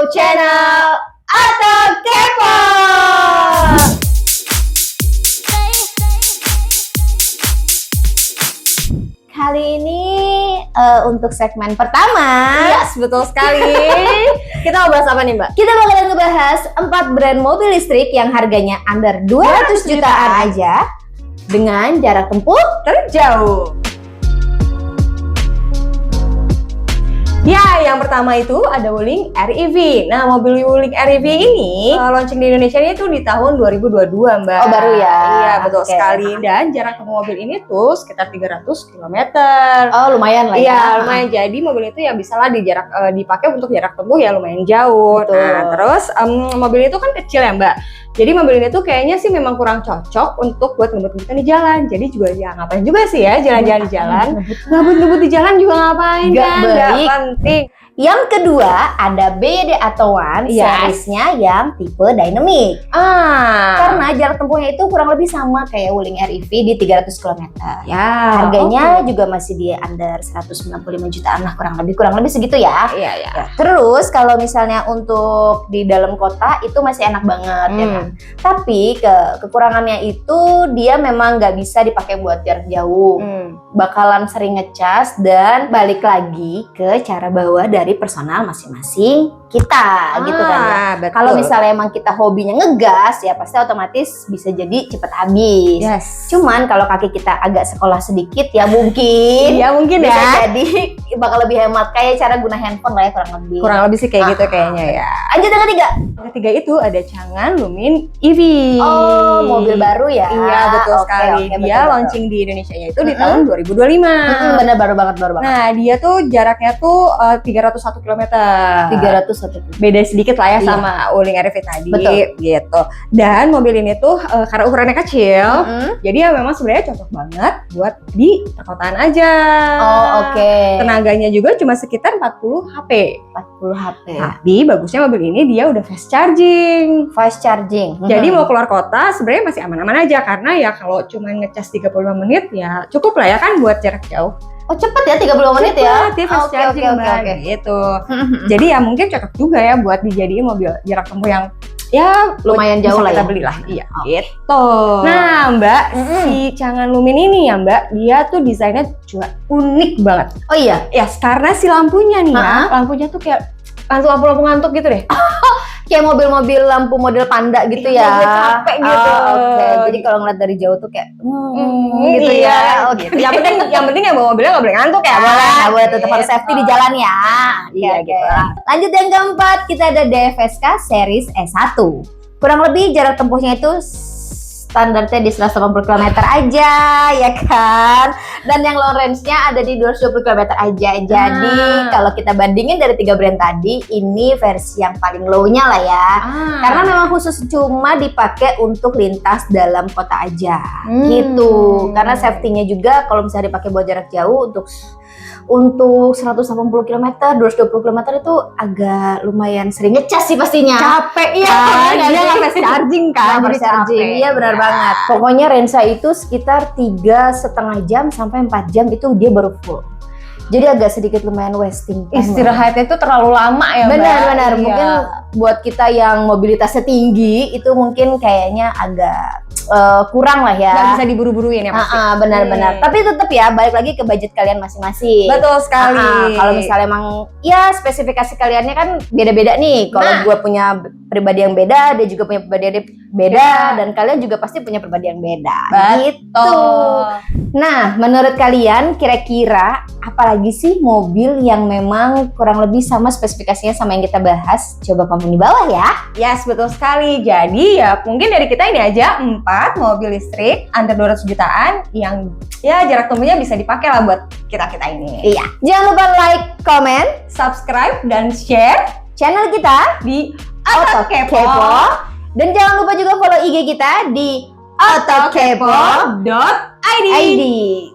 YouTube channel Auto Kepo. Kali ini untuk segmen pertama. Yes, betul sekali. Kita mau bahas apa nih, Mbak? Kita bakalan ngebahas 4 brand mobil listrik yang harganya under 200 jutaan aja dengan jarak tempuh Terjauh. Ya, yang pertama itu ada Wuling REV. Nah, mobil Wuling REV ini launching di Indonesia ini tuh di tahun 2022, Mbak. Oh, baru ya? Iya, betul Oke. sekali. Dan jarak tempuh mobil ini tuh sekitar 300 km. Oh, lumayan lah ya. Iya, lumayan. Jadi mobil itu ya bisa lah dipakai untuk jarak tempuh ya lumayan jauh. Betul. Nah, terus mobil itu kan kecil ya, Mbak. Jadi mobil ini tuh kayaknya sih memang kurang cocok untuk buat ngebut-ngebutan di jalan. Jadi juga ya ngapain juga sih ya jalan-jalan di jalan. Ngebut-ngebut di jalan juga ngapain Nggak kan? baik. Nggak penting. Yang kedua ada BYD Atto1 Yes. seriesnya yang tipe dynamic. Karena jarak tempuhnya itu kurang lebih sama kayak Wuling REV di 300 km. ya Harganya juga masih di under 195 jutaan lah, kurang lebih segitu ya. Iya, iya. Terus kalau misalnya untuk di dalam kota itu masih enak banget ya kan. Tapi kekurangannya itu dia memang nggak bisa dipakai buat jarak jauh. Bakalan sering ngecas dan balik lagi ke cara bawa dari personal masing-masing kita gitu kan ya. Betul. Kalau misalnya emang kita hobinya ngegas ya pasti otomatis bisa jadi cepet habis. Yes. Cuman kalau kaki kita agak sekolah sedikit ya mungkin Iya, mungkin bisa ya. jadi bakal lebih hemat kayak cara guna handphone lah ya kurang lebih. Kurang lebih sih kayak gitu kayaknya ya. Lanjut yang ketiga. Yang ketiga itu ada Changan Lumin EV. Oh, mobil baru ya. Iya, betul Oke, sekali. oke, Dia betul. launching di Indonesia itu di tahun 2025. Bener baru banget. Nah, dia tuh jaraknya tuh 301 km. 301. Beda sedikit lah ya Iya. sama Wuling REV tadi. Betul. Gitu. Dan mobil ini tuh karena ukurannya kecil, Mm-mm. jadi ya memang sebenarnya cocok banget buat di perkotaan aja. Oh, oke. Tenaganya juga cuma sekitar 40 HP. 40 HP. Tapi bagusnya mobil ini dia udah fast charging. Fast charging. Jadi mau keluar kota sebenarnya masih aman-aman aja karena ya kalau cuma ngecas 35 menit ya cukup lah ya kan buat jarak jauh. Oh, cepet ya 30 menit ya. Dia fast Oke, charging oke, Mbak, oke. gitu. Jadi ya mungkin cocok juga ya buat dijadiin mobil jarak tempuh yang ya Lumayan jauh lah bisa kita ya. beli lah. Iya, Oh. gitu. Nah, Mbak, si Changan Lumin ini ya, Mbak, dia tuh desainnya juga unik banget. Oh iya. Ya, karena si lampunya nih ya, Ha-ha. lampunya tuh kayak lampu-lampu ngantuk gitu deh. Kayak mobil-mobil lampu model panda gitu ya. Iya, buat capek gitu. Oh, oke. Jadi kalau ngeliat dari jauh tuh kayak gitu iya, ya. gitu. Yang penting ya bawa mobilnya nggak boleh ngantuk ya. Nggak boleh tetap harus Gitu. safety di jalan ya. Iya, Oke, gitu oke. lah. Lanjut yang keempat, kita ada DFSK series S1. Kurang lebih jarak tempuhnya itu standarnya di 180 km aja, ya kan? Dan yang long range-nya ada di 220 km aja. Jadi kalau kita bandingin dari 3 brand tadi, ini versi yang paling low-nya lah ya. Karena memang khusus cuma dipakai untuk lintas dalam kota aja, gitu. Karena safety-nya juga kalau misalnya dipakai buat jarak jauh untuk 180 km, 220 km itu agak lumayan sering ngecas sih pastinya. capek ya, Kan, dia jadi- nggak fast charging kan, Nah, jadi fast charging. capek. Iya benar banget. Pokoknya Rensa itu sekitar 3,5 jam sampai 4 jam itu dia baru full. Jadi agak sedikit lumayan wasting time. Istirahatnya itu terlalu lama ya, Mbak. Benar. Iya. Mungkin buat kita yang mobilitasnya tinggi itu mungkin kayaknya agak kurang lah ya. nggak bisa diburu-buruin ya pasti. Benar-benar. Tapi tetap ya balik lagi ke budget kalian masing-masing. Betul sekali. Kalau misalnya emang ya spesifikasi kaliannya kan beda-beda nih. Kalau Nah. gue punya pribadi yang beda, dia juga punya pribadi yang beda, Beda. dan kalian juga pasti punya pribadi yang beda. Betul. Gitu. Nah, menurut kalian kira-kira apalagi sih mobil yang memang kurang lebih sama spesifikasinya sama yang kita bahas? Coba komen di bawah ya. Yes, betul sekali. Jadi ya mungkin dari kita ini aja 4 mobil listrik under 200 jutaan yang ya jarak tempuhnya bisa dipakai lah buat kita-kita ini. Iya. Jangan lupa like, komen Subscribe dan share channel kita di Auto Kepo. Dan jangan lupa juga follow IG kita di autokepo.id. ID.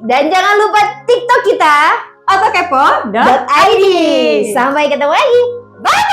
Dan jangan lupa TikTok kita autokepo.id. .id. Sampai ketemu lagi. Bye.